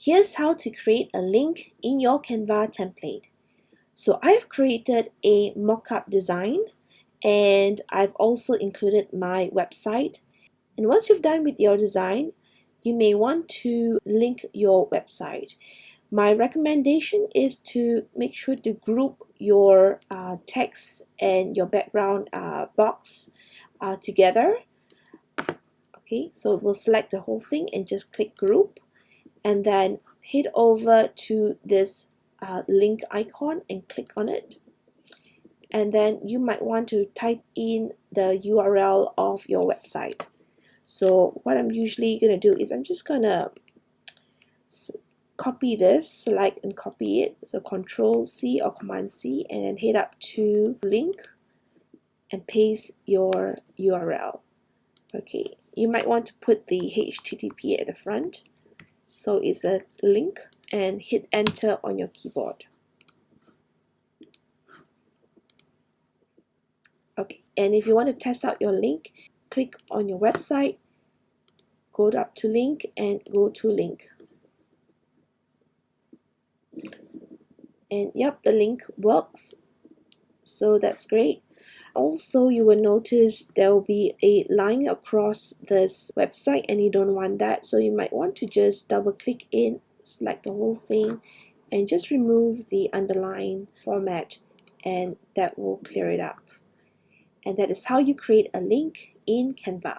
Here's how to create a link in your Canva template. So I've created a mock-up design and I've also included my website. And once you've done with your design, you may want to link your website. My recommendation is to make sure to group your text and your background box together. Okay, so we'll select the whole thing and just click group, and then head over to this link icon and click on it. And then you might want to type in the URL of your website. So what I'm usually going to do is I'm just going to copy this, select and copy it. So Control C or Command C, and then head up to link and paste your URL. Okay, you might want to put the HTTP at the front. So it's a link, and hit enter on your keyboard. Okay, and if you want to test out your link, click on your website, go up to link and go to link. And yep, the link works. So that's great. Also, you will notice there will be a line across this website and you don't want that. So you might want to just double click in, select the whole thing, and just remove the underline format, and that will clear it up. And that is how you create a link in Canva.